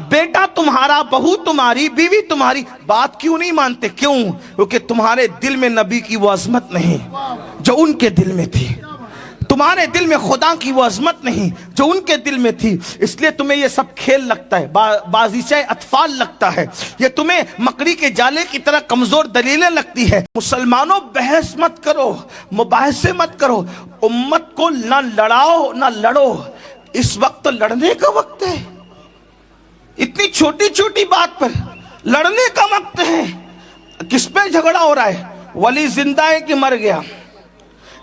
بیٹا تمہارا, بہو تمہاری, بیوی تمہاری بات کیوں نہیں مانتے؟ کیوں؟ کیونکہ تمہارے دل میں نبی کی وہ عظمت نہیں جو ان کے دل میں تھی, تمہارے دل میں خدا کی وہ عظمت نہیں جو ان کے دل میں تھی. اس لیے تمہیں یہ سب کھیل لگتا ہے, بازیچہ اطفال لگتا ہے, یہ تمہیں مکڑی کے جالے کی طرح کمزور دلیلیں لگتی ہے. مسلمانوں بحث مت کرو, مباحثے مت کرو, امت کو نہ لڑاؤ نہ لڑو. اس وقت لڑنے کا وقت ہے, اتنی چھوٹی چھوٹی بات پر لڑنے کا وقت ہے. کس پہ جھگڑا ہو رہا ہے؟ ولی زندہ ہے کہ مر گیا,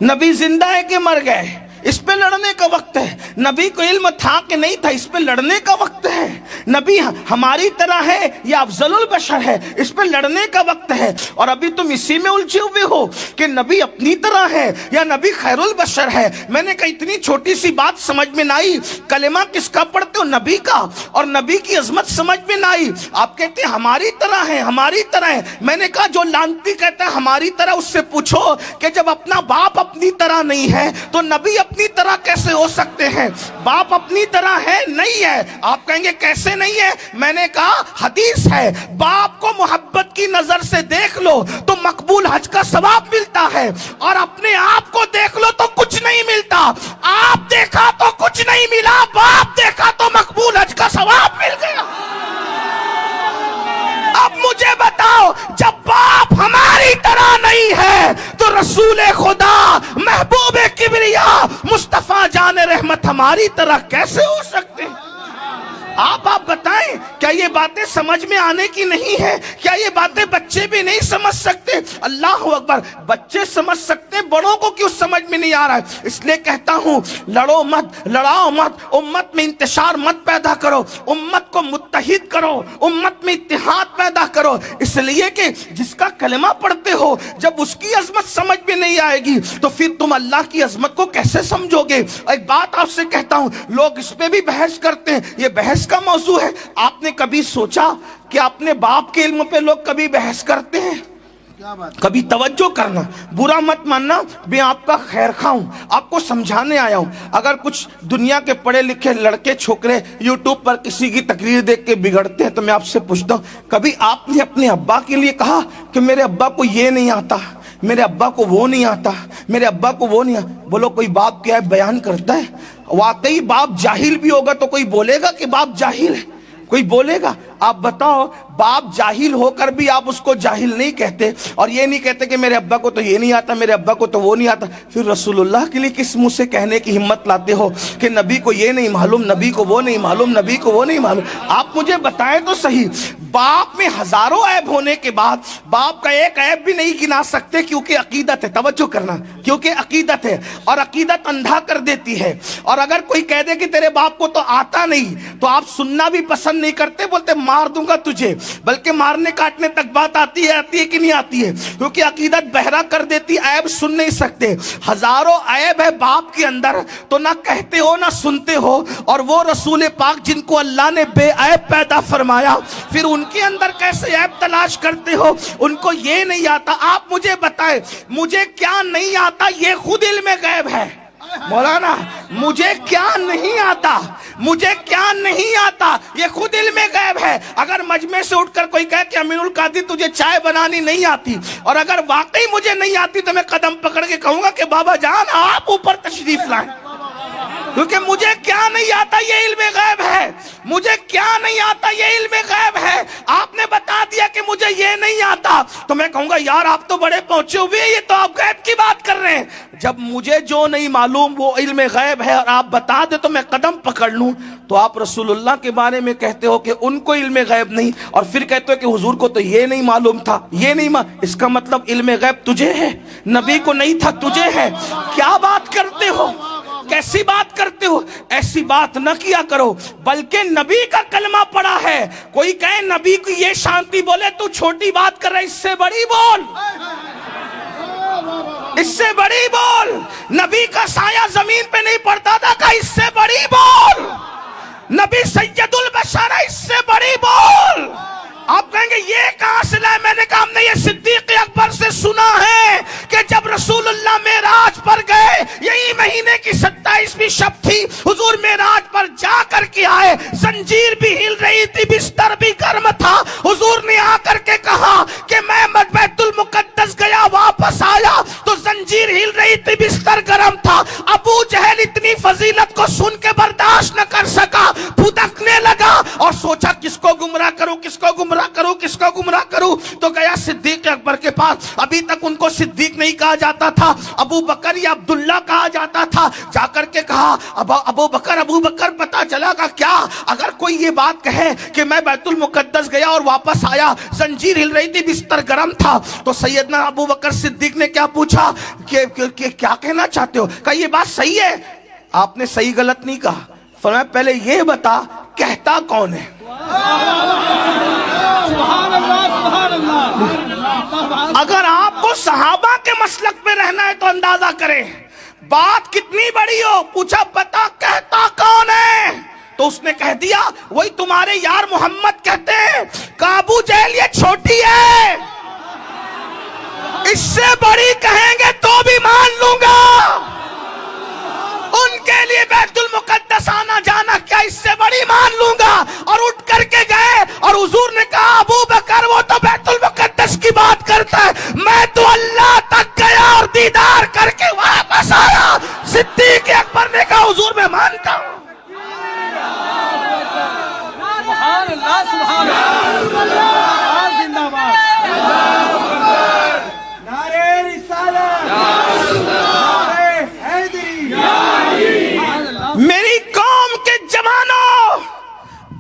نبی زندہ ہے کہ مر گئے, اس پہ لڑنے کا وقت ہے. نبی کو علم تھا کہ نہیں تھا, اس پہ لڑنے کا وقت ہے. نبی ہماری طرح ہے یا افضل البشر ہے, اس پہ لڑنے کا وقت ہے. اور ابھی تم اسی میں الجھے ہوئے ہو کہ نبی اپنی طرح ہے یا نبی خیر البشر ہے. میں نے کہا اتنی چھوٹی سی بات سمجھ میں نہ آئی, کلمہ کس کا پڑھتے ہو؟ نبی کا, اور نبی کی عظمت سمجھ میں نہ آئی. آپ کہتے ہیں ہماری طرح ہے, ہماری طرح ہے. میں نے کہا جو لانتی کہتا ہے ہماری طرح, اس سے پوچھو کہ جب اپنا باپ اپنی طرح نہیں ہے تو نبی اپنی طرح کیسے ہو سکتے ہیں؟ باپ اپنی طرح ہے نہیں ہے. آپ کہیں گے کیسے نہیں ہے؟ میں نے کہا حدیث ہے, باپ کو محبت کی نظر سے دیکھ لو تو مقبول حج کا ثواب ملتا ہے, اور اپنے آپ کو دیکھ لو تو کچھ نہیں ملتا. آپ دیکھا تو کچھ نہیں ملا, باپ دیکھا تو مقبول حج کا ثواب مل گیا. اب مجھے بتاؤ, جب باپ ہماری طرح نہیں ہے تو رسول خدا محبوب کبریا مصطفیٰ جان رحمت ہماری طرح کیسے ہو سکتے ہیں؟ آپ بتائیں, کیا یہ باتیں سمجھ میں آنے کی نہیں ہے؟ کیا یہ باتیں بچے بھی نہیں سمجھ سکتے؟ اللہ اکبر, بچے سمجھ سکتے, بڑوں کو کیوں سمجھ میں نہیں آ رہا ہے؟ اس لیے کہتا ہوں لڑو مت, لڑاؤ مت, امت میں انتشار مت پیدا کرو, امت کو متحد کرو, امت میں اتحاد پیدا کرو. اس لیے کہ جس کا کلمہ پڑھتے ہو, جب اس کی عظمت سمجھ میں نہیں آئے گی تو پھر تم اللہ کی عظمت کو کیسے سمجھو گے؟ ایک بات آپ سے کہتا ہوں, لوگ اس پہ بھی بحث کرتے ہیں, یہ بحث کا موضوع ہے. آپ نے کبھی سوچا کہ اپنے باپ کے علم پہ لوگ کبھی بحث کرتے ہیں؟ کبھی توجہ کرنا, برا مت ماننا, میں آپ کا خیر خواہ ہوں, آپ کو سمجھانے آیا ہوں. اگر کچھ دنیا کے پڑھے لکھے لڑکے چھوکرے یوٹیوب پر کسی کی تقریر دیکھ کے بگڑتے ہیں تو میں آپ سے پوچھتا ہوں, کبھی آپ نے اپنے ابا کے لیے کہا کہ میرے ابا کو یہ نہیں آتا, میرے ابا کو وہ نہیں آتا, میرے ابا کو وہ نہیں آتا؟ بولو کوئی باپ کیا ہے بیان کرتا ہے؟ واقعی باپ جاہل بھی ہوگا تو کوئی بولے گا کہ باپ جاہل ہے؟ کوئی بولے گا؟ آپ بتاؤ, باپ جاہل ہو کر بھی آپ اس کو جاہل نہیں کہتے, اور یہ نہیں کہتے کہ میرے ابا کو تو یہ نہیں آتا, میرے ابا کو تو وہ نہیں آتا. پھر رسول اللہ کے لیے کس منہ سے کہنے کی ہمت لاتے ہو کہ نبی کو یہ نہیں معلوم, نبی کو وہ نہیں معلوم, نبی کو وہ نہیں معلوم؟ آپ مجھے بتائیں تو صحیح, باپ میں ہزاروں عیب ہونے کے بعد باپ کا ایک عیب بھی نہیں گنا سکتے, کیونکہ عقیدت ہے. توجہ کرنا, کیونکہ عقیدت ہے, اور عقیدت اندھا کر دیتی ہے. اور اگر کوئی کہہ دے کہ تیرے باپ کو تو آتا نہیں تو آپ سننا بھی پسند نہیں کرتے, بولتے مار دوں گا تجھے. بلکہ مارنے کاٹنے تک بات آتی ہے کہ نہیں آتی ہے؟ کیونکہ عقیدت بہرا کر دیتی, عیب سن نہیں سکتے. ہزاروں عیب ہے باپ کے اندر, تو نہ کہتے ہو نہ سنتے ہو. اور وہ رسول پاک جن کو اللہ نے بے عیب پیدا فرمایا, پھر ان کے اندر کیسے عیب تلاش کرتے ہو؟ ان کو یہ نہیں آتا. آپ مجھے بتائیں, مجھے کیا نہیں آتا یہ خود علم غیب ہے. مولانا مجھے کیا نہیں آتا, مجھے کیا نہیں آتا یہ خود علم غیب ہے. اگر مجمع سے اٹھ کر کوئی کہے کہ امین القادری تجھے چائے بنانی نہیں آتی, اور اگر واقعی مجھے نہیں آتی تو میں قدم پکڑ کے کہوں گا کہ بابا جان آپ اوپر تشریف لائیں, کیونکہ مجھے کیا نہیں آتا یہ علم غیب ہے. مجھے کیا نہیں آتا یہ علم غیب ہے. آپ نے بتا دیا کہ مجھے یہ نہیں آتا تو میں کہوں گا یار آپ تو بڑے پہنچے ہوئے, یہ تو آپ غیب کی بات کر رہے ہیں. جب مجھے جو نہیں معلوم وہ علم غیب ہے اور آپ بتا دے تو میں قدم پکڑ لوں, تو آپ رسول اللہ کے بارے میں کہتے ہو کہ ان کو علم غیب نہیں, اور پھر کہتے ہو کہ حضور کو تو یہ نہیں معلوم تھا, یہ نہیں اس کا مطلب علم غیب تجھے ہے, نبی کو نہیں تھا تجھے ہے. کیا بات کرتے ہو, کیسی بات کرتے ہو؟ ایسی بات نہ کیا کرو, بلکہ نبی کا کلمہ پڑا ہے. کوئی کہے نبی کو یہ شانتی بولے, تو چھوٹی بات کر رہا ہے, اس سے بڑی بول, اس سے بڑی بول. نبی کا سایہ زمین پہ نہیں پڑتا تھا, کہ اس سے بڑی بول. نبی سید البشر ہے, اس سے بڑی بول. آپ کہیں گے یہ کہاں سے لائے؟ میں نے کہا ہم نے یہ صدیق اکبر سے سنا ہے کہ جب رسول اللہ معراج پر گئے, یہی مہینے کی 27ویں شب تھی, حضور معراج پر جا کر کے آئے, زنجیر بھی ہل رہی تھی، بستر بھی گرم تھا. حضور نے آ کر کے کہا کہ میں بیت المقدس گیا، واپس آیا تو زنجیر ہل رہی تھی، بستر گرم تھا. ابو جہل اتنی فضیلت کو سن کے برداشت نہ کر سکا، پھدکنے لگا اور سوچا کس کو گمراہ کروں، کس کو گمراہ کروں، کس کو گمراہ کروں. تو گیا صدیق اکبر کے پاس. ابھی تک ان کو صدیق نہیں کہا جاتا تھا، ابو بکر یا عبداللہ کہا جاتا تھا. جا کر کے کہا ابو بکر پتا چلا کہ کیا اگر کوئی یہ بات کہے کہ میں بیت المقدس گیا اور واپس آیا، زنجیر ہل رہی تھی، بستر گرم تھا. تو سیدنا ابو بکر صدیق نے کیا پوچھا کہ کیا کہنا چاہتے ہو؟ کہا یہ بات صحیح ہے. آپ نے صحیح غلط نہیں کہا، فرمایا پہلے یہ بتا کہتا کون ہے. اگر آپ کو صحابہ کے مسلک پہ رہنا ہے تو اندازہ کریں بات کتنی بڑی ہو. پوچھا بتا کہتا کون ہے؟ تو اس نے کہہ دیا وہی تمہارے یار محمد کہتے ہیں. ابو جہل یہ چھوٹی ہے، اس سے بڑی کہیں گے تو بھی مان لوں گا. ان کے لیے بیت المقدس آنا جانا کیا اس سے بڑی مان لوں گا. اور اٹھ کر کے گئے اور حضور نے کہا ابو بکر وہ تو بیت المقدس کی بات کرتا ہے، میں تو اللہ تک گیا اور دیدار کر کے واپس آیا. صدیق اکبر نے کہا حضور میں مانتا ہوں. سبحان اللہ سبحان اللہ زندہ باد. نعرہ رسالت، نعرہ حیدری. میری قوم کے جوانوں،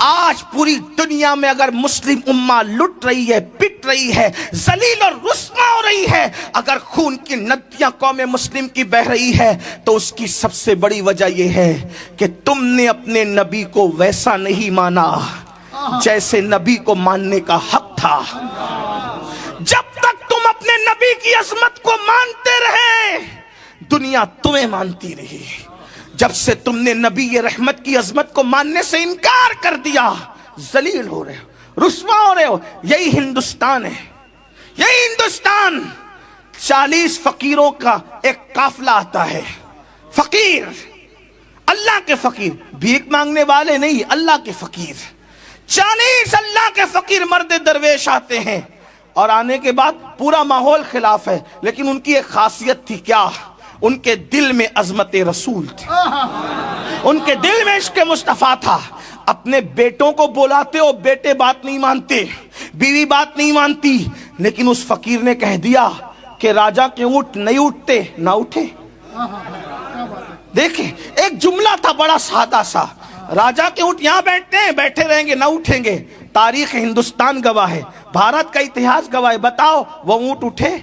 آج پوری دنیا میں اگر مسلم امہ لٹ رہی ہے، پٹ رہی ہے، ذلیل اور رسوا ہو رہی ہے، اگر خون کی ندیاں قوم مسلم کی بہ رہی ہے تو اس کی سب سے بڑی وجہ یہ ہے کہ تم نے اپنے نبی کو ویسا نہیں مانا جیسے نبی کو ماننے کا حق تھا. جب تک تم اپنے نبی کی عظمت کو مانتے رہے دنیا تمہیں مانتی رہی. جب سے تم نے نبی رحمت کی عظمت کو ماننے سے انکار کر دیا ذلیل ہو رہے ہو، رسوا ہو رہے ہو. یہی ہندوستان ہے، یہی ہندوستان. 40 فقیروں کا ایک قافلہ آتا ہے. فقیر، اللہ کے فقیر، بھیک مانگنے والے نہیں، اللہ کے فقیر. 40 اللہ کے فقیر مرد درویش آتے ہیں اور آنے کے بعد پورا ماحول خلاف ہے، لیکن ان کی ایک خاصیت تھی. کیا؟ ان کے دل میں عظمت رسول تھی، ان کے دل میں عشق مصطفیٰ تھا. اپنے بیٹوں کو بلاتے ہو، بیٹے بات نہیں مانتے، بیوی بات نہیں مانتی، لیکن اس فقیر نے کہہ دیا کہ راجہ کے اونٹ نہیں اٹھتے، نہ اٹھے. دیکھیں ایک جملہ تھا بڑا سادہ سا، راجہ کے اونٹ یہاں بیٹھتے ہیں، بیٹھے رہیں گے، نہ اٹھیں گے. تاریخ ہندوستان گواہ ہے، بھارت کا اتہاس گواہ ہے. بتاؤ وہ اونٹ اٹھے؟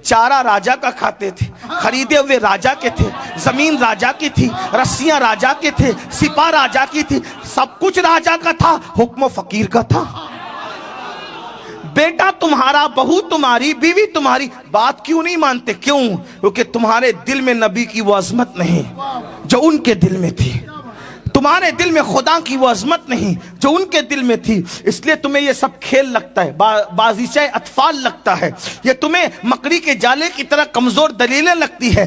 چارہ راجہ کا کھاتے تھے، خریدے ہوئے راجہ کے تھے، زمین راجہ کی تھی، رسیاں راجہ کے تھے، سپاہ راجہ کی تھی، سب کچھ راجہ کا تھا، حکم فقیر کا تھا. بیٹا تمہارا، بہو تمہاری، بیوی تمہاری، بات کیوں نہیں مانتے؟ کیوں؟ کیونکہ تمہارے دل میں نبی کی وہ عظمت نہیں جو ان کے دل میں تھی. تمہارے دل میں خدا کی وہ عظمت نہیں جو ان کے دل میں تھی. اس لیے تمہیں یہ سب کھیل لگتا ہے، بازیچہ اطفال لگتا ہے، یہ تمہیں مکڑی کے جالے کی طرح کمزور دلیلیں لگتی ہے.